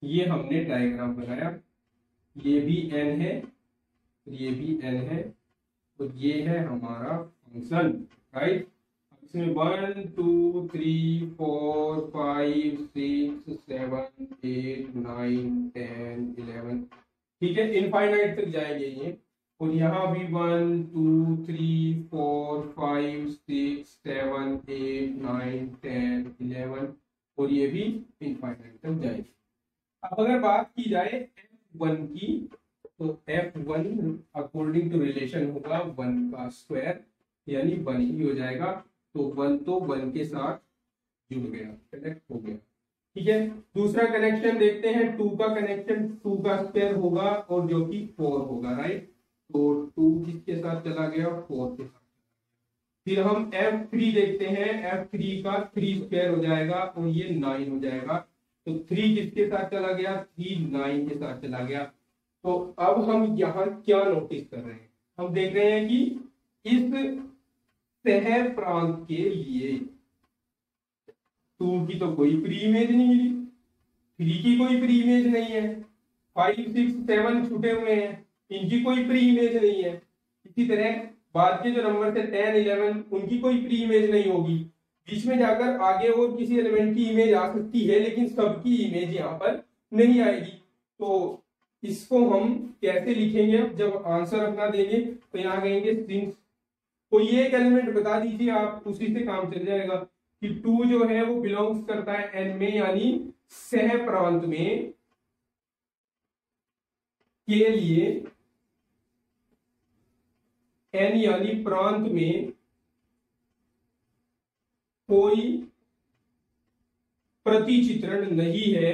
ये हमने डायग्राम बनाया, ये भी n है, ये भी n है, तो ये है हमारा फंक्शन। राइट, इसमें 1 2 3 4 5 6 7 8 9 10 11, ठीक है, इनफाइनाइट तक जाएंगे ये। और यहाँ भी 1 2 3 4 5 6 7 8 9 10 11 और ये भी इनफाइनाइट तक जाएगी। अब अगर बात की जाए f1 की, तो f1 अकॉर्डिंग टू रिलेशन होगा 1 का स्क्वायर यानी 1 ही हो जाएगा। तो 1 तो 1 के साथ जुड़ गया, कनेक्ट हो गया। ठीक है, दूसरा कनेक्शन देखते हैं। 2 का कनेक्शन 2 का स्क्वायर होगा और जो कि 4 होगा। राइट, तो 2 किसके साथ चला गया, 4 के साथ। फिर हम f3 देखते हैं, f3 का 3 स्क्वायर हो जाएगा और ये 9 हो जाएगा। तो 3 किसके साथ चला गया, 3 9 के साथ चला गया। तो अब हम यहाँ क्या नोटिस कर रहे हैं, हम देख रहे हैं कि इस सह प्रांत के लिए 2 की तो कोई प्री इमेज नहीं मिली, 3 की कोई प्री इमेज नहीं है, 5 6 7 छूटे हुए हैं, इनकी कोई प्री इमेज नहीं है। इसी तरह बाद के जो नंबर थे 10 11 उनकी कोई प्री इमेज नहीं होगी। बीच में जाकर आगे और किसी एलिमेंट की इमेज आ सकती है, लेकिन सबकी इमेज यहाँ पर नहीं आएगी। तो इसको हम कैसे लिखेंगे, जब आंसर अपना देंगे तो यहाँ कहेंगे सिंस कोई एक एलिमेंट बता दीजिए आप, उसी से काम चल जाएगा कि 2 जो है वो बिलोंग्स करता है एन में, यानी सह प्रांत में के लिए, एन यानी प्रांत में कोई प्रतिचित्रण नहीं है,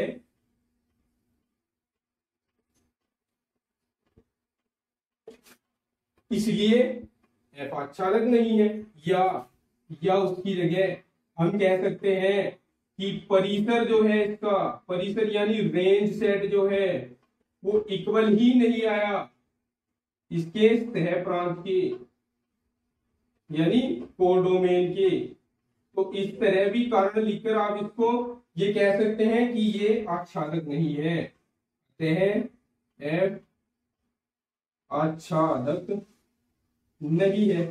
इसलिए एफ आच्छादक नहीं है। या उसकी जगह हम कह सकते हैं कि परिसर जो है इसका, परिसर यानी रेंज सेट जो है वो इक्वल ही नहीं आया इसके सह प्रांत के, यानी कोडोमेन के। तो इस तरह भी कारण लिखकर आप इसको ये कह सकते हैं कि ये आच्छादक नहीं है, एफ आच्छादक नहीं है,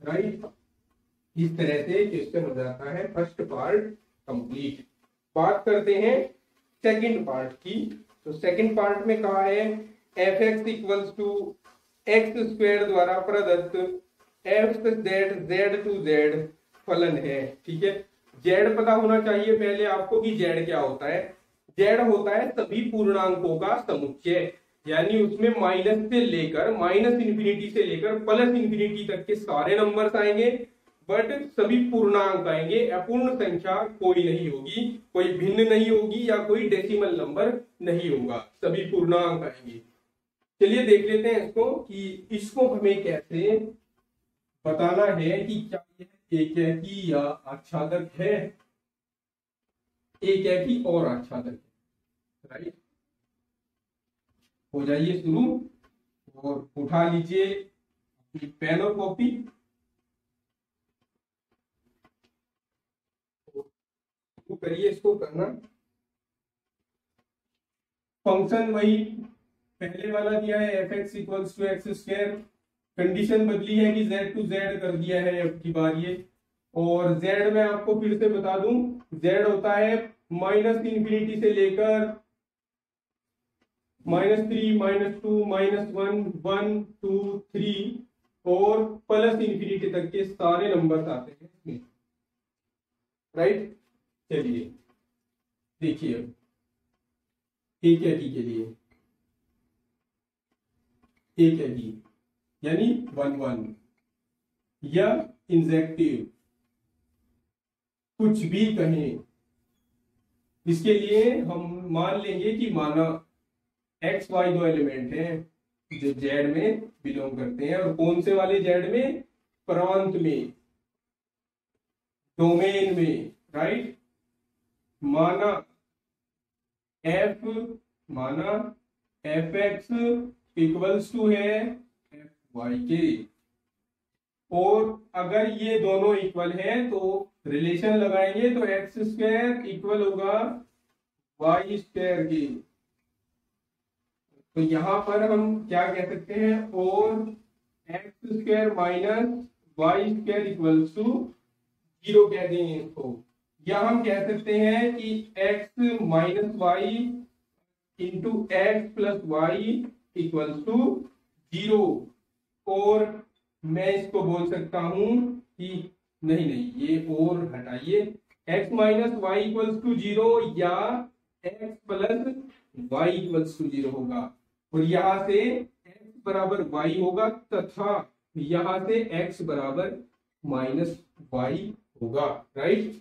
राइट। इस तरह से क्वेश्चन हो जाता है फर्स्ट पार्ट कंप्लीट। बात करते हैं सेकंड पार्ट की। तो सेकंड पार्ट में कहा है f x equals to x square द्वारा प्रदत्त f Z Z to Z फलन है, ठीक है। जेड पता होना चाहिए पहले आपको कि जेड क्या होता है। जेड होता है सभी पूर्णांकों का समुच्चय, यानी उसमें माइनस से लेकर माइनस इंफिनिटी से लेकर प्लस इंफिनिटी तक के सारे नंबर्स आएंगे, बट सभी पूर्णांक आएंगे, अपूर्ण संख्या कोई नहीं होगी, कोई भिन्न नहीं होगी या कोई डेसिमल नंबर नहीं होगा, सभी पूर्णांक आएंगे। चलिए देख लेते हैं इसको कि इसको हमें कैसे बताना है कि क्या यह एकैकी या आच्छादक है, एकैकी और आच्छादक है, राइट। हो जाइए शुरू और उठा लीजिए अपनी पेन और कॉपी। करिए इसको करना। फंक्शन वही पहले वाला दिया है f x equals to x square, condition बदली है कि z टू z कर दिया है अब की बार ये। और z में आपको फिर से बता दूं, z होता है माइनस इंफिनिटी से लेकर -3 -2 -1 1 2 3 और प्लस इंफिनिटी तक के सारे नंबर्स आते हैं इसमें, राइट। चलिए देखिए एकैकी के लिए, एकैकी यानी 1 1 या इंजेक्टिव कुछ भी कहें, इसके लिए हम मान लेंगे कि माना एक्स वाई दो एलिमेंट हैं जो जेड में बिलोंग करते हैं, और कौन से वाले जेड में, प्रांत में, डोमेन में, राइट। माना एफ एक्स इक्वल्स टू है एफ वाई के, और अगर ये दोनों इक्वल है तो रिलेशन लगाएंगे तो एक्स स्क्वायर इक्वल होगा वाई स्क्वायर के। तो यहां पर हम क्या कह सकते हैं, और x square minus y square equals to 0 कह देंगे इसको, या हम कह सकते हैं कि x minus y into x plus y equals to 0। और मैं इसको बोल सकता हूं कि नहीं ये और हटाइए, x minus y equals to 0 या x plus y equals to 0 होगा, और यहां से x बराबर y होगा तथा यहां से x बराबर माइनस वाई होगा, राइट।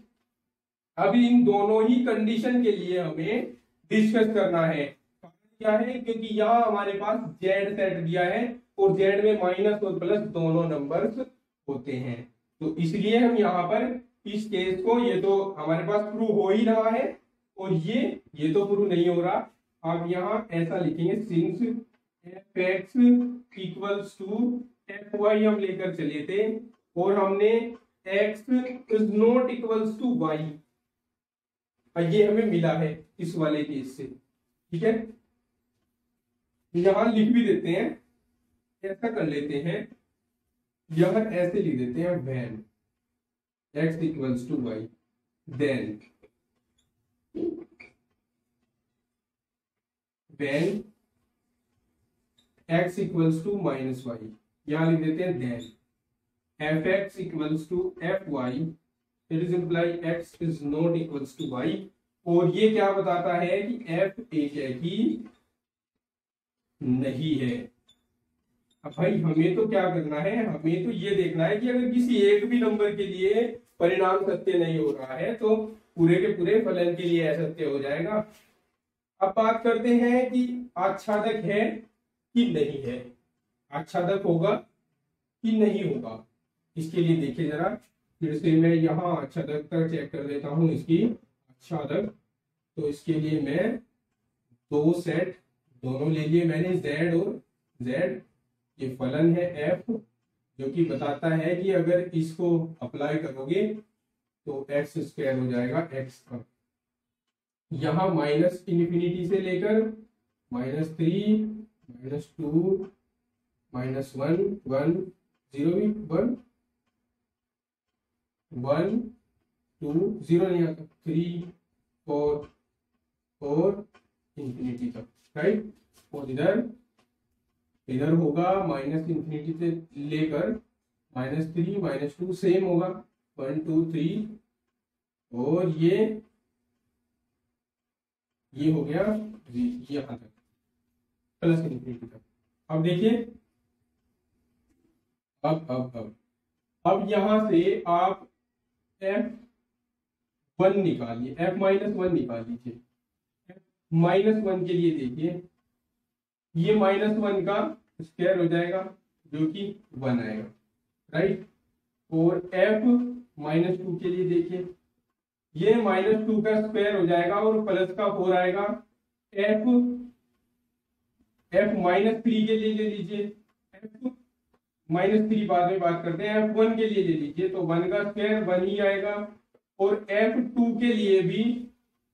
अभी इन दोनों ही कंडीशन के लिए हमें डिस्कस करना है। क्या है, क्योंकि यहाँ हमारे पास जेड सेट दिया है और जेड में माइनस और प्लस दोनों नंबर्स होते हैं, तो इसलिए हम यहाँ पर इस केस को, ये तो हमारे पास प्रूव हो ही रहा है और ये तो प्रूव नहीं हो रहा। आप यहाँ ऐसा लिखेंगे, since f x equals to f y हम लेकर चले थे और हमने x is not equals to y, ये हमें मिला है इस वाले केस से। ठीक है, यहां लिख भी देते हैं, ऐसा कर लेते हैं, यहां ऐसे लिख देते हैं, when x equals to y then when x equals to minus y, यहां लिख देते हैं then f x equals to f y, it is imply x is not equals to y। और ये क्या बताता है कि f एक है कि नहीं है। अब भाई हमें तो क्या करना है, हमें तो ये देखना है कि अगर किसी एक भी नंबर के लिए परिणाम सत्य नहीं हो रहा है तो पूरे के पूरे फलन के लिए असत्य हो जाएगा। अब बात करते हैं कि आच्छादक है कि नहीं है, आच्छादक होगा कि नहीं होगा। इसके लिए देखिए जरा, फिर से मैं यहाँ आच्छादक तक चेक कर देता हूँ इसकी आच्छादक। तो इसके लिए मैं दो सेट दोनों ले लिए मैंने, z और z। ये फलन है f जो कि बताता है कि अगर इसको अप्लाई करोगे तो x स्क्वायर हो जाएगा x का। यहाँ माइनस इन्फिनिटी से लेकर -3 -2 -1 1 0 भी 1 1 2 0 नहीं आता, 3 4 4 इन्फिनिटी तक, राइट। और इधर होगा माइनस इन्फिनिटी से लेकर -3 -2 सेम होगा 1 2 3, और ये हो गया यहाँ तक प्लस इन्फिनिटी तक। अब देखिए, अब यहां से आप f1 निकालिए, f-1 निकाल लीजिए। -1 के लिए देखिए, ये -1 का स्क्वायर हो जाएगा जो कि 1 आएगा, राइट। और f-2 के लिए देखिए, ये -2 का स्क्वायर हो जाएगा और प्लस का 4 आएगा। f-3 के लिए ले लीजिए, f-3 बाद में बात करते हैं। f1 के लिए ले लीजिए तो 1 का स्क्वायर 1 ही आएगा, और f2 के लिए भी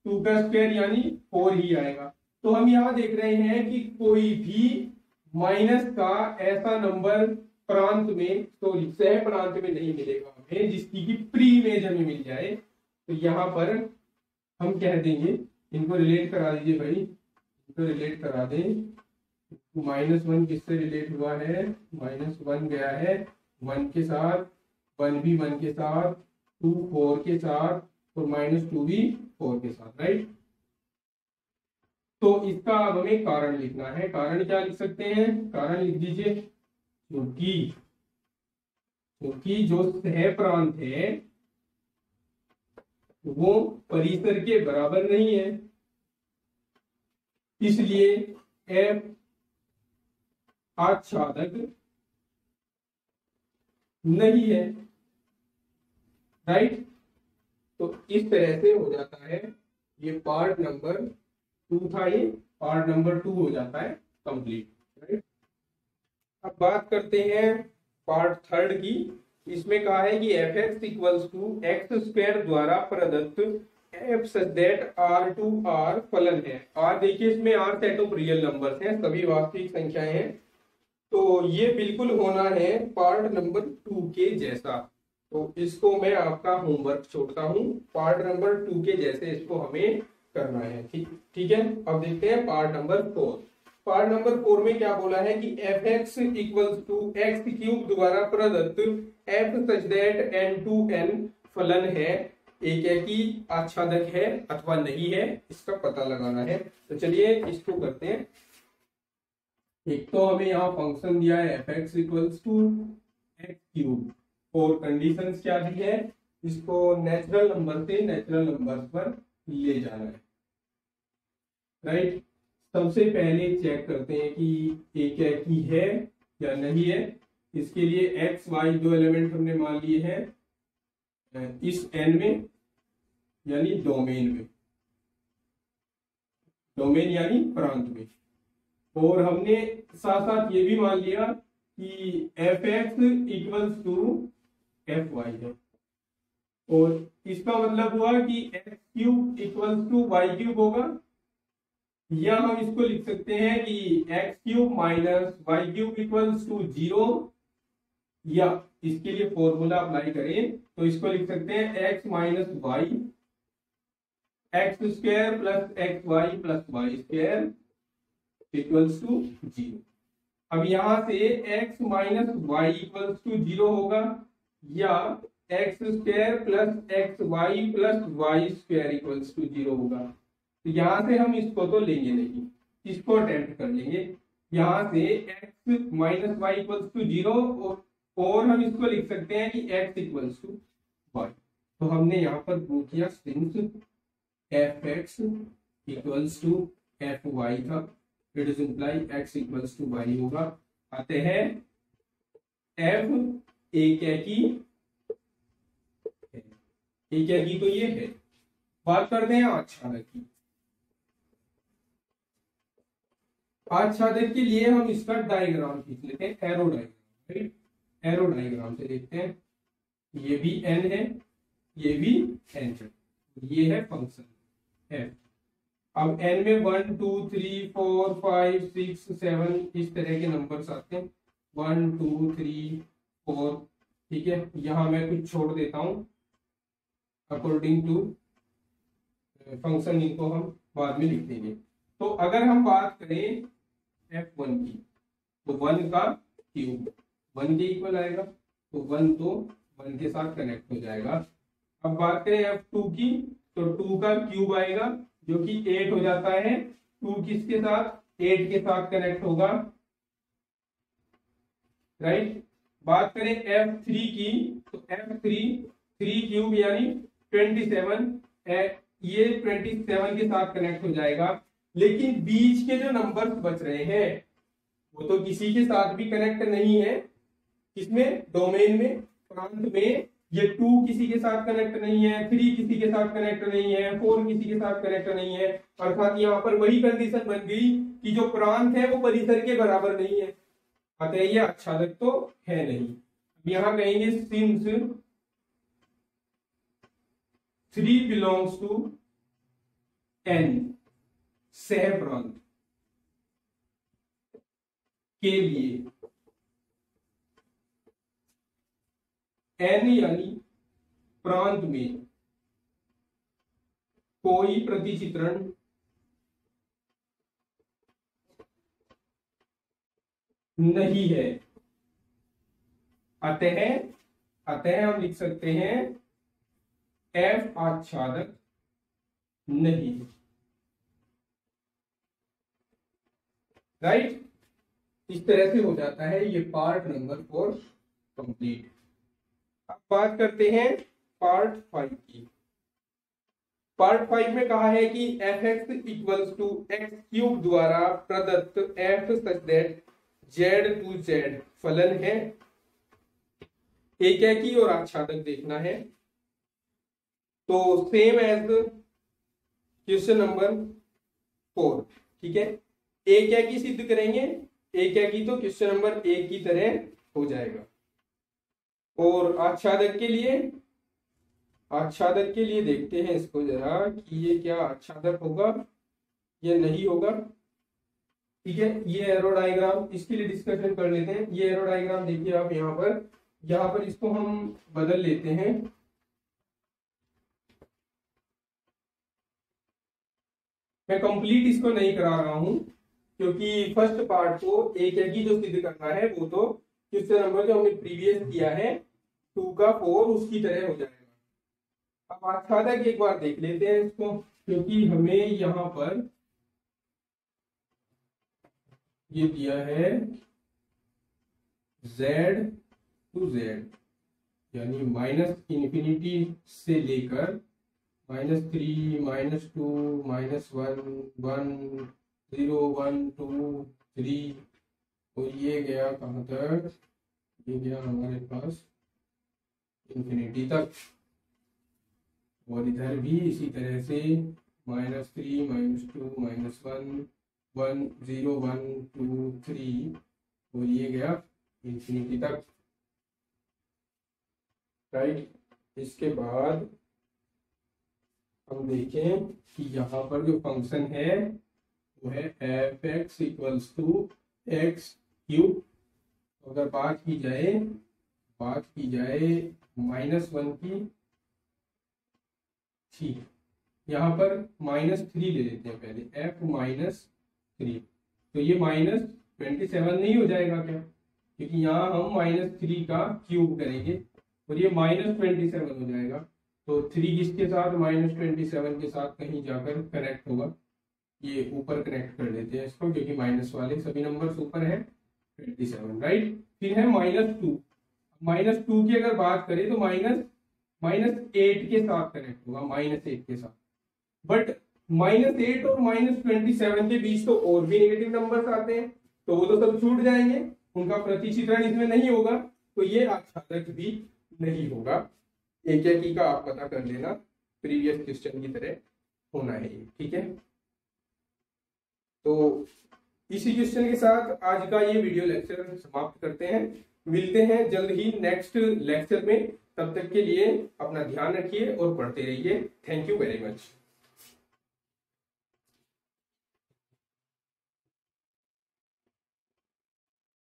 2 का स्क्वायर यानी 4 ही आएगा। तो हम यहाँ देख रहे हैं कि कोई भी माइनस का ऐसा नंबर प्रांत में, सॉरी सह प्रांत में नहीं मिलेगा हमें जिसकी की प्री इमेज हमें मिल जाए। तो यहाँ पर हम कह देंगे, इनको रिलेट करा दीजिए भाई, इनको रिलेट करा दें। -1 किससे रिलेट हुआ है, -1 गया है 1 के साथ, 1 भी 1 के साथ, 2 4 के साथ, और -2 भी 4 के साथ, राइट। तो इसका अब हमें कारण लिखना है। कारण क्या लिख सकते हैं, कारण लिख दीजिए, क्योंकि जो सह प्रांत है वो परिसर के बराबर नहीं है, इसलिए f आच्छादक नहीं है, राइट। तो इस तरह से हो जाता है, ये पार्ट नंबर 2 था, ये पार्ट नंबर 2 हो जाता है कंप्लीट, राइट। अब बात करते हैं पार्ट 3 की। इसमें कहा है कि f x equals to x square द्वारा प्रदत्त f such that R to R फलन है। आर देखिए, इसमें R set of real numbers हैं, सभी वास्तविक संख्याएं हैं। तो ये बिल्कुल होना है पार्ट नंबर 2 के जैसा। तो इसको मैं आपका होमवर्क छोड़ता हूँ, पार्ट नंबर 2 के जैसे इसको हमें करना है, ठीक है। अब देखते हैं पार्ट नंबर 4। पार्ट नंबर 4 में क्या बोला है कि f x equals to x cube द्वारा प्रदत्त f such that n to n फलन है, एक है कि आच्छादक है अथवा नहीं है, इसका पता लगाना है। तो चलिए इसको करते हैं। एक तो हमें यहाँ फंक्शन दिया है f x equals to x cube, और कंडीशंस क्या दी है, इसको नेचुरल नंबर से नेचुरल नंबर पर ले जाना है, राइट। सबसे पहले चेक करते हैं कि एक है कि है या नहीं है। इसके लिए एक्स वाई दो एलिमेंट हमने मान लिए हैं इस एन में, यानी डोमेन में, डोमेन यानी प्रांत में। और हमने साथ साथ ये भी मान लिया कि f x equals to f y है, और इसका मतलब हुआ कि x cube equals to y cube होगा, या हम इसको लिख सकते हैं कि x cube minus y cube equals to 0, या इसके लिए फॉर्मूला अप्लाई करें तो इसको लिख सकते हैं x minus y x square plus x y plus y square equals to 0। अब यहां से x minus y equals to 0 होगा, या x square plus x y plus y square equals to 0 होगा। तो यहां से हम इसको तो लेंगे नहीं, इसको अटेम्प्ट कर लेंगे। यहां से x minus y equals to 0, और हम इसको लिख सकते हैं कि x इक्वल्स टू वाई। तो हमने यहाँ पर प्रूव किया since f x equals to f y था, it is imply x equals to y होगा। आते हैं f एक की तो ये है। बात करते हैं आच्छादक की। आच्छादक के लिए हम इसका डायग्राम खींच लेते हैं, arrow diagram, right. Arrow diagram से देखते हैं, ये भी n है, ये भी n है, ये है फंक्शन f। अब n में 1 2 3 4 5 6 7 इस तरह के नंबर्स आते हैं, 1 2 3 4, ठीक है। यहां मैं कुछ छोड़ देता हूं अकॉर्डिंग टू फंक्शन, इनको हम बाद में लिख देंगे। तो अगर हम बात करें f1 की, तो 1 का क्यूब 1 के इक्वल आएगा, तो 1 तो 1 के साथ कनेक्ट हो जाएगा। अब बात करें f2 की, तो 2 का क्यूब आएगा जो कि 8 हो जाता है, 2 किसके साथ, 8 के साथ कनेक्ट होगा, राइट। बात करें f3 की, तो f3 3 क्यूब यानी 27, ये 27 के साथ कनेक्ट हो जाएगा। लेकिन बीच के जो नंबर्स बच रहे हैं वो तो किसी के साथ भी कनेक्ट नहीं है, किसमें, डोमेन में, प्रांत में। ये 2 किसी के साथ कनेक्ट नहीं है, 3 किसी के साथ कनेक्ट नहीं है, 4 किसी के साथ कनेक्ट नहीं है। अर्थात यहाँ पर वही कंडीशन बन गई कि जो प्रांत है वो परिसर के बराबर नहीं है, अतः ये आच्छादक तो है नहीं। यहाँ कहेंगे सिंस 3 बिलोंग्स टू n सह प्रांत के लिए, n यानी प्रांत में कोई प्रतिचित्रण नहीं है, अतः हम लिख सकते हैं f आच्छादक नहीं है, राइट। इस तरह से हो जाता है ये पार्ट नंबर 4 कंप्लीट। अब बात करते हैं पार्ट 5 की। पार्ट 5 में कहा है कि f x equals to x cube द्वारा प्रदत्त f such that Z to Z फलन है, एकी और आच्छादक देखना है। तो सेम एज क्वेश्चन नंबर 4, ठीक है। एकी सिद्ध करेंगे, एकी तो क्वेश्चन नंबर 1 की तरह हो जाएगा। और आच्छादक के लिए देखते हैं इसको जरा कि ये क्या आच्छादक होगा या नहीं होगा, ठीक है। ये एरो डायग्राम, इसके लिए डिस्कशन कर लेते हैं। ये एरो डायग्राम देखिए आप, यहाँ पर इसको हम बदल लेते हैं। मैं कंप्लीट इसको नहीं करा रहा हूं क्योंकि फर्स्ट पार्ट को एक जो सिद्ध करना है वो तो क्वेश्चन नंबर जो हमने प्रीवियस किया है 2 का 4 उसकी तरह हो जाएगा। अब आच्छादक एक बार देख लेते हैं इसको, क्योंकि हमें यहाँ पर ये दिया है z टू z, यानी -इन्फिनिटी से लेकर -3 -2 -1 1 0 1 2 3, और ये गया कहाँ तक, ये गया हमारे पास इन्फिनिटी तक। और इधर भी इसी तरह से -3 -2 -1 1 0 1 2 3 और ये गया इंफिनिटी तक, राइट। इसके बाद हम देखें कि यहाँ पर जो फंक्शन है वो है f(x) = x³। अगर बात की जाए -1 की, ठीक, यहाँ पर -3 ले लेते हैं पहले, f-3, तो ये -27 नहीं हो जाएगा क्या, क्योंकि यहाँ हम -3 का क्यूब करेंगे और ये -27 हो जाएगा। तो 3 किसके साथ, -27 के साथ कहीं जाकर कनेक्ट होगा, ये ऊपर कनेक्ट कर लेते हैं इसको, क्योंकि माइनस वाले सभी नंबर्स ऊपर है 27, राइट। फिर है -2, -2 की अगर बात करें तो -8 के साथ कनेक्ट होगा, -8 के साथ। बट -8 और -27 के बीच तो और भी नेगेटिव नंबर्स आते हैं, तो वो तो सब छूट जाएंगे, उनका प्रतिचित्रण इसमें नहीं होगा, तो ये आच्छादक भी नहीं होगा। एक एक ही का आप पता कर लेना, प्रीवियस क्वेश्चन की तरह होना है ये, ठीक है। तो इसी क्वेश्चन के साथ आज का ये वीडियो लेक्चर समाप्त करते हैं। मिलते हैं जल्द ही नेक्स्ट लेक्चर में, तब तक के लिए अपना ध्यान रखिए और पढ़ते रहिए। Thank you very much.